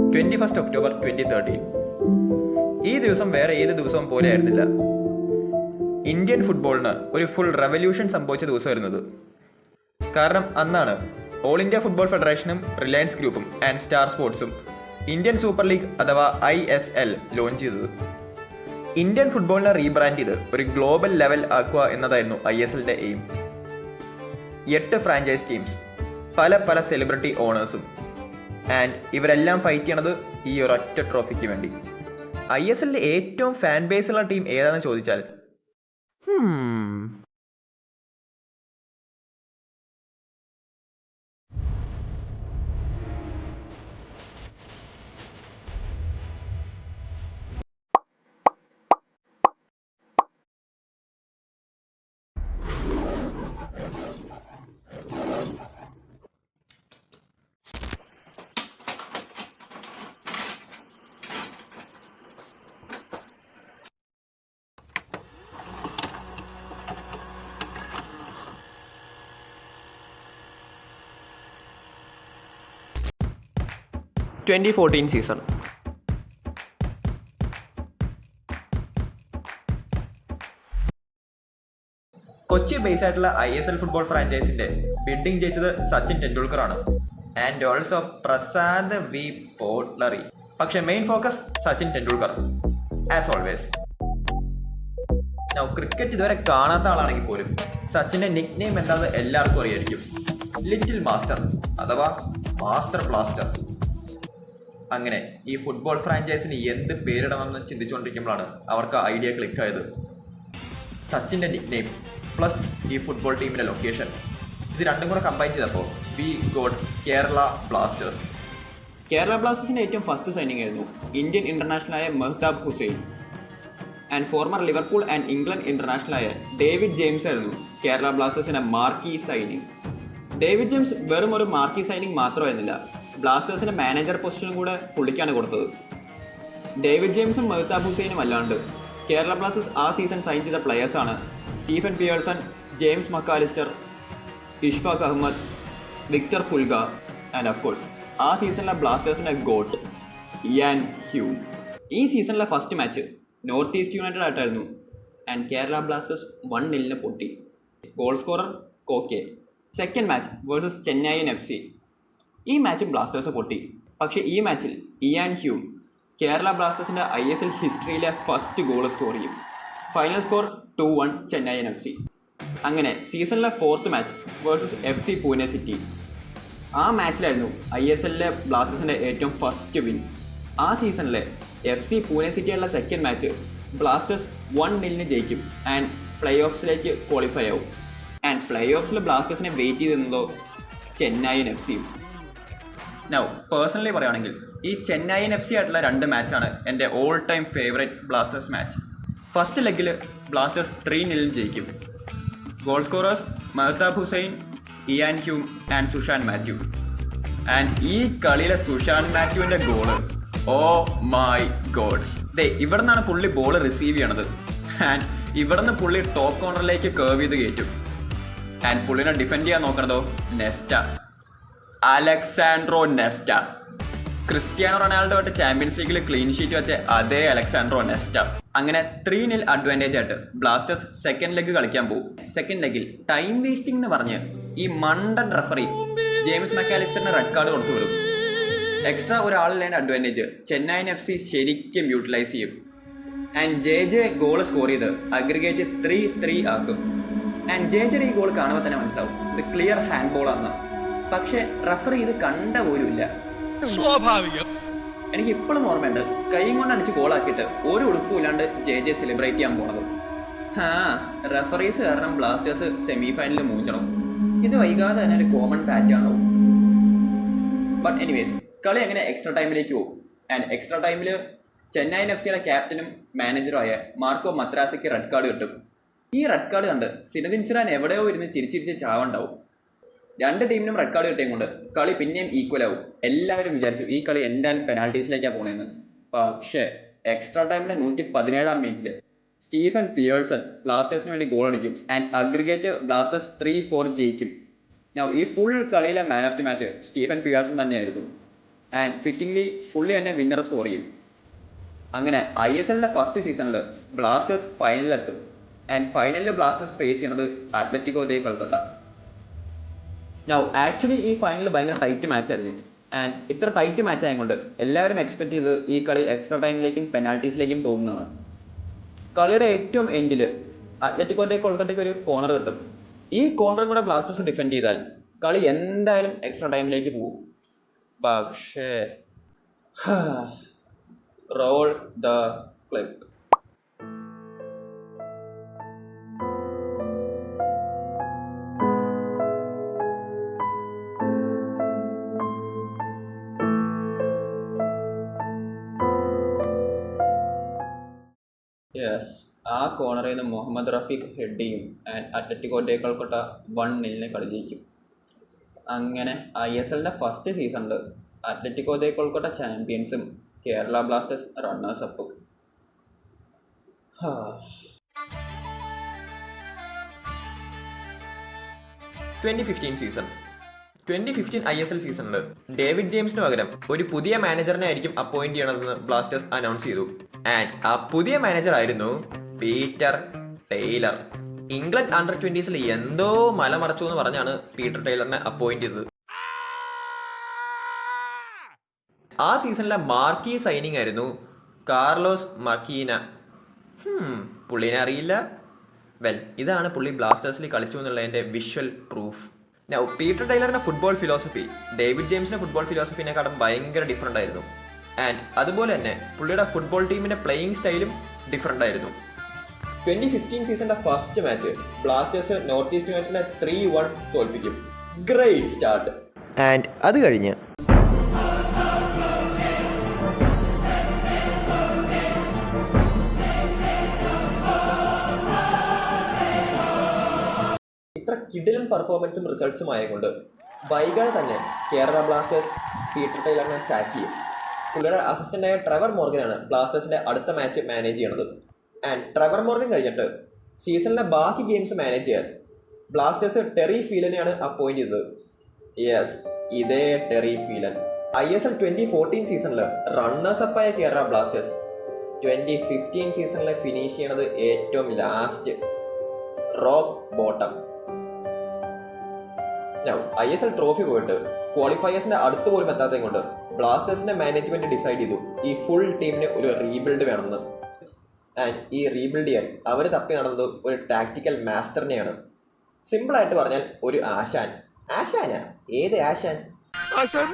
October 2013. ഈ ദിവസം വേറെ ഏത് ദിവസവും പോലെ ആയിരുന്നില്ല. ഇന്ത്യൻ ഫുട്ബോളിന് ഒരു ഫുൾ റെവല്യൂഷൻ സംഭവിച്ച ദിവസമായിരുന്നത്. കാരണം അന്നാണ് ഓൾ ഇന്ത്യ ഫുട്ബോൾ ഫെഡറേഷനും റിലയൻസ് ഗ്രൂപ്പും ആൻഡ് സ്റ്റാർ സ്പോർട്സും ഇന്ത്യൻ സൂപ്പർ ലീഗ് അഥവാ ISL ലോഞ്ച് ചെയ്തത്. ഇന്ത്യൻ ഫുട്ബോളിനെ റീബ്രാൻഡ് ചെയ്ത് ഒരു ഗ്ലോബൽ ലെവൽ ആക്കുക എന്നതായിരുന്നു ISLന്റെ എയിം. 8 ഫ്രാഞ്ചൈസ് ടീംസ്, പല സെലിബ്രിറ്റി ഓണേഴ്സും, ആൻഡ് ഇവരെല്ലാം ഫൈറ്റ് ചെയ്യണത് ഈ ഒരൊറ്റ ട്രോഫിക്ക് വേണ്ടി. ISLന്റെ ഏറ്റവും ഫാൻ ബേസ് ഉള്ള ടീം ഏതാണെന്ന് ചോദിച്ചാൽ സീസൺ. കൊച്ചി ബേസ് ആയിട്ടുള്ള ISL ഫുട്ബോൾ ഫ്രാഞ്ചൈസിന്റെ ബിഡിംഗ് ജയിച്ചത് സച്ചിൻ ടെണ്ടുൽക്കർ ആണ്, ആൻഡ് ഓൾസോ പ്രസാദ് വി പോട്ട്ലറി. പക്ഷെ main focus Sachin Tendulkar as always. Cricket ഇതുവരെ കാണാത്ത ആളാണെങ്കിൽ പോലും സച്ചിന്റെ നിക് നെയിം എന്താണെന്ന് എല്ലാവർക്കും അറിയായിരിക്കും. ലിറ്റിൽ മാസ്റ്റർ അഥവാ മാസ്റ്റർ ബ്ലാസ്റ്റർ. അങ്ങനെ ഈ ഫുട്ബോൾ ഫ്രാഞ്ചൈസിന് എന്ത് പേരിടണമെന്ന് ചിന്തിച്ചുകൊണ്ടിരിക്കുമ്പോഴാണ് അവർക്ക് ഐഡിയ ക്ലിക്ക് ആയത്. സച്ചിൻ്റെ നിക് നെയിം പ്ലസ് ഈ ഫുട്ബോൾ ടീമിൻ്റെ ലൊക്കേഷൻ, ഇത് രണ്ടും കൂടെ കമ്പൈൻ ചെയ്തപ്പോൾ we got Kerala Blasters. Kerala ബ്ലാസ്റ്റേഴ്സിൻ്റെ ഏറ്റവും ഫസ്റ്റ് സൈനിങ് ആയിരുന്നു ഇന്ത്യൻ ഇന്റർനാഷണലായ Mehtab Hussain, and former Liverpool and England ഇന്റർനാഷണലായ ഡേവിഡ് ജെയിംസ് ആയിരുന്നു കേരള ബ്ലാസ്റ്റേഴ്സിൻ്റെ മാർക്കി സൈനിങ്. ഡേവിഡ് ജെയിംസ് വെറും ഒരു മാർക്കി സൈനിങ് മാത്രമായിരുന്നില്ല, ബ്ലാസ്റ്റേഴ്സിന്റെ മാനേജർ പൊസിഷനും കൂടെ പുള്ളിക്കാണ് കൊടുത്തത്. ഡേവിഡ് ജെയിംസും മെഹ്താബ് ഹുസൈനും അല്ലാണ്ട് കേരള ബ്ലാസ്റ്റേഴ്സ് ആ സീസൺ സൈൻ ചെയ്ത പ്ലെയേഴ്സാണ് Stephen Pearson, James McAllister, Ishfaq Ahmed, Victor Pulga, and of course ആ സീസണിലെ ബ്ലാസ്റ്റേഴ്സിന്റെ ഗോട്ട് ഇയാൻ ഹ്യൂം. ഈ സീസണിലെ first match North East United ആയിട്ടായിരുന്നു, ആൻഡ് കേരള ബ്ലാസ്റ്റേഴ്സ് 1-0 പൊട്ടി. Goal scorer Koke. Second match versus Chennaiyin FC. ഈ മാച്ച് ബ്ലാസ്റ്റേഴ്സ് പൊട്ടി. പക്ഷേ ഈ മാച്ചിൽ ഇയാൻ ഹ്യൂം കേരള ബ്ലാസ്റ്റേഴ്സിൻ്റെ ISL ഹിസ്റ്ററിയിലെ ഫസ്റ്റ് ഗോൾ സ്കോർ ചെയ്യും. Final score 2-1 Chennaiyin FC. അങ്ങനെ സീസണിലെ fourth match versus FC Pune city. ആ മാച്ചിലായിരുന്നു ISLലെ ബ്ലാസ്റ്റേഴ്സിൻ്റെ ഏറ്റവും ഫസ്റ്റ് വിൻ. ആ സീസണിലെ FC പൂനെ സിറ്റിയുള്ള സെക്കൻഡ് മാച്ച് ബ്ലാസ്റ്റേഴ്സ് 1-0 ജയിക്കും ആൻഡ് പ്ലേ ഓഫ്സിലേക്ക് ക്വാളിഫൈ ആവും. ആൻഡ് പ്ലേ ഓഫ്സിൽ ബ്ലാസ്റ്റേഴ്സിനെ വെയിറ്റ് ചെയ്തിരുന്നതോ ചെന്നൈയിൻ FC. പേഴ്സണലി പറയുകയാണെങ്കിൽ ഈ ചെന്നൈയിൻ FC ആയിട്ടുള്ള 2 മാച്ചാണ് എൻ്റെ all time favourite Blasters match. First ലെഗിൽ ബ്ലാസ്റ്റേഴ്സ് 3-0 ജയിക്കും. Goal scorers Mehtab Hussain, Ian Hume and Sushan Mathew. And ഈ കളിയിലെ സുഷാൻ മാത്യുവിൻ്റെ ഗോള്, ഓ മൈ ഗോഡ്. ഇവിടെ നിന്നാണ് പുള്ളി ബോൾ റിസീവ് ചെയ്യണത്, ആൻഡ് ഇവിടെ നിന്ന് പുള്ളി ടോപ്പ് കോർണറിലേക്ക് കേർവ് ചെയ്ത് കയറ്റും. ആൻഡ് പുള്ളിനെ ഡിഫെൻഡ് ചെയ്യാൻ നോക്കണതോ Nesta, Alessandro Nesta. Cristiano Ronaldo ആയിട്ട് ചാമ്പ്യൻസ് ലീഗിൽ ക്ലീൻ ഷീറ്റ് വെച്ച അതേ അലക്സാൻഡ്രോ നെസ്റ്റ. അങ്ങനെ 3-0 അഡ്വാൻറ്റേജ് ആയിട്ട് ബ്ലാസ്റ്റേഴ്സ് സെക്കൻഡ് ലെഗ് കളിക്കാൻ പോകും. സെക്കൻഡ് ലെഗിൽ ടൈം വേസ്റ്റിംഗ് എന്ന് പറഞ്ഞ് ഈ മണ്ടൻ റഫറി ജെയിംസ് മക്കാലിസ്റ്ററിന് റെഡ് കാർഡ് കൊടുത്തു വിടും. എക്സ്ട്രാ ഒരാളില്ലാത്ത അഡ്വാൻറ്റേജ് ചെന്നൈയിൻ FC ശരിക്കും യൂട്ടിലൈസ് ചെയ്യും. ആൻഡ് JJ ഗോൾ സ്കോർ ചെയ്ത് അഗ്രിഗേറ്റ് 3-3 ആക്കും. ആൻഡ് JJ ഈ ഗോൾ കാണുമ്പോൾ തന്നെ മനസ്സിലാവും ഇത് ക്ലിയർ ഹാൻഡ് ബോൾ ആണ്. പക്ഷെ റഫറി ഇത് കണ്ട പോലുമില്ല. സ്വാഭാവികം. എനിക്ക് ഇപ്പോഴും ഓർമ്മയുണ്ട് കൈയും കൊണ്ട് അടിച്ച് ഗോളാക്കിയിട്ട് ഒരു ഉടുപ്പും ഇല്ലാണ്ട് JJ സെലിബ്രേറ്റ് ചെയ്യാൻ പോണത്. റഫറീസ് കാരണം ബ്ലാസ്റ്റേഴ്സ് സെമി ഫൈനലിൽ മൂഞ്ചണം. ഇത് വൈകാതെ തന്നെ ഒരു കോമൺ പാറ്റേൺ ആവും. ബട്ട് എനിവേസ് കളി അങ്ങനെ എക്സ്ട്രാ ടൈമിലേക്ക് പോകും. ആൻഡ് എക്സ്ട്രാ ടൈമിൽ ചെന്നൈയിൻ FCയുടെ ക്യാപ്റ്റനും മാനേജറുമായ മാർക്കോ മത്രാസയ്ക്ക് റെഡ് കാർഡ് കിട്ടും. ഈ റെഡ് കാർഡ് കണ്ട് സിനദിൻ സിഡാൻ എവിടെയോ ഇരുന്ന് ചിരിച്ചിരിച്ച് ചാവുണ്ടാവും. 2 ടീമിനും റെഡ് കാർഡ് കിട്ടിയും കൊണ്ട് കളി പിന്നെയും ഈക്വൽ ആവും. എല്ലാവരും വിചാരിച്ചു ഈ കളി എന്തായാലും പെനാൽറ്റീസിലേക്കാണ് പോണേന്ന്. പക്ഷേ എക്സ്ട്രാ ടൈമിലെ 117-ാം മിനിറ്റിൽ സ്റ്റീഫൻ പിയേഴ്സൺ ബ്ലാസ്റ്റേഴ്സിന് വേണ്ടി ഗോൾ അടിക്കും ആൻഡ് അഗ്രിഗേറ്റ് ബ്ലാസ്റ്റേഴ്സ് 3-4 ജയിക്കും. ഈ ഫുൾ കളിയിലെ man of the match Stephen Pearson തന്നെയായിരുന്നു. ആൻഡ് ഫിറ്റിംഗ്ലി പുള്ളി തന്നെ വിന്നർ സ്കോർ ചെയ്യും. അങ്ങനെ ISLന്റെ ഫസ്റ്റ് സീസണിൽ ബ്ലാസ്റ്റേഴ്സ് ഫൈനലിലെത്തും. ആൻഡ് ഫൈനലിൽ ബ്ലാസ്റ്റേഴ്സ് ഫേസ് ചെയ്യുന്നത് അത്ലറ്റിക്കോ ദേ കൊൽക്കത്ത. ആക്ച്വലി ഈ ഫൈനൽ ഭയങ്കര ടൈറ്റ് മാച്ച് ആയിരുന്നു. ആൻഡ് ഇത്ര ടൈറ്റ് മാച്ച് ആയതുകൊണ്ട് എല്ലാവരും എക്സ്പെക്ട് ചെയ്ത് ഈ കളി എക്സ്ട്രാ ടൈമിലേക്കും പെനാൽറ്റീസിലേക്കും പോകുന്നതാണ്. കളിയുടെ ഏറ്റവും എൻഡിൽ അത്ലറ്റിക്കോ ദേ കൊൽക്കത്തയ്ക്ക് ഒരു കോർണർ കിട്ടും. ഈ കോർണറും കൂടെ ബ്ലാസ്റ്റേഴ്സ് ഡിഫെൻഡ് ചെയ്താൽ കളി എന്തായാലും എക്സ്ട്രാ ടൈമിലേക്ക് പോകും. പക്ഷേ റോൾ ദ ക്ലിപ്പ്. യെസ്, ആ കോർണറിൽ നിന്ന് മുഹമ്മദ് റഫീഖ് ഹെഡ് ചെയ്യും ആൻഡ് അത്ലറ്റിക്കോ ഡേ കൊൽക്കത്ത 1-0 കളി ജയിക്കും. അങ്ങനെ ISLന്റെ ഫസ്റ്റ് സീസണിൽ അത്ലറ്റിക്കോ ദേ കൊൽക്കത്ത ചാമ്പ്യൻസും കേരള ബ്ലാസ്റ്റേഴ്സ് റണ്ണേഴ്സ് അപ്പും. 2015 സീസൺ. 2015 ISL സീസണിൽ ഡേവിഡ് ജെയിംസിന് പകരം ഒരു പുതിയ മാനേജറിനെ ആയിരിക്കും അപ്പോയിന്റ് ചെയ്യണമെന്ന് ബ്ലാസ്റ്റേഴ്സ് അനൗൺസ് ചെയ്തു. ആൻഡ് ആ പുതിയ മാനേജർ ആയിരുന്നു പീറ്റർ ടെയ്ലർ. ഇംഗ്ലണ്ട് അണ്ടർ-20s എന്തോ മലമറച്ചു എന്ന് പറഞ്ഞാണ് പീറ്റർ ടെയ്ലറിനെ അപ്പോയിന്റ് ചെയ്തത്. ആ സീസണിലെ മാർക്കി സൈനിങ് ആയിരുന്നു കാർലോസ് മർക്കീന. പുള്ളിനെ അറിയില്ല? ഇതാണ് പുള്ളി ബ്ലാസ്റ്റേഴ്സിൽ കളിച്ചു എന്നുള്ളതിൻ്റെ വിഷ്വൽ പ്രൂഫ്. പീറ്റർ ടെയ്ലറിന്റെ ഫുട്ബോൾ ഫിലോസഫി ഡേവിഡ് ജെയിംസിന്റെ ഫുട്ബോൾ ഫിലോസഫിനെക്കാളും ഭയങ്കര ഡിഫറൻ്റ് ആയിരുന്നു. ആൻഡ് അതുപോലെ തന്നെ പുള്ളിയുടെ ഫുട്ബോൾ ടീമിന്റെ പ്ലേയിങ് സ്റ്റൈലും ഡിഫറൻ്റ് ആയിരുന്നു. 2015 സീസണിന്റെ first match Blasters north east യുണൈറ്റഡിനെ 3-1 തോൽപ്പിക്കും. Great start. ആൻഡ് അത് കഴിഞ്ഞ് ഇത്ര കിടിലൻ പെർഫോമൻസും റിസൾട്ട്സും ആയതുകൊണ്ട് വൈകാതെ തന്നെ കേരള ബ്ലാസ്റ്റേഴ്സ് പീറ്റർ ടെയ്ലറിനെ സാക്ക് ചെയ്യും. പുള്ളിയുടെ അസിസ്റ്റന്റായ ട്രെവർ മോർഗനാണ് ബ്ലാസ്റ്റേഴ്സിന്റെ അടുത്ത മാച്ച് മാനേജ് ചെയ്യണത്. ആൻഡ് ട്രെവർ മോർഗൻ കഴിഞ്ഞിട്ട് സീസണിലെ ബാക്കി ഗെയിംസ് മാനേജ് ചെയ്യാൻ ബ്ലാസ്റ്റേഴ്സ് ടെറി ഫീലനെയാണ് അപ്പോയിന്റ് ചെയ്തത്. യെസ്, ഇതേ ടെറി ഫീലൻ. ISL 2014 സീസണിൽ റണ്ണേഴ്സ് അപ്പായ കേരള ബ്ലാസ്റ്റേഴ്സ് 2015 സീസണിലെ ഫിനിഷ് ചെയ്യണത് ഏറ്റവും last, rock bottom. ISL trophy പോയിട്ട് ക്വാളിഫയേഴ്സിന്റെ അടുത്ത് പോലും എത്താത്തത് കൊണ്ട് ബ്ലാസ്റ്റേഴ്സിന്റെ മാനേജ്മെന്റ് ഡിസൈഡ് ചെയ്തു ഈ ഫുൾ ടീമിന് ഒരു റീബിൽഡ് വേണമെന്ന്. ആൻഡ് ഈ റീബിൽഡ് ചെയ്യാൻ അവർ തപ്പി നടന്നത് ഒരു ടാക്ടിക്കൽ മാസ്റ്ററിനെയാണ്. സിമ്പിൾ ആയിട്ട് പറഞ്ഞാൽ ഒരു ആശാൻ. ആശാനാ? ഏത് ആശാൻ? ആശാൻ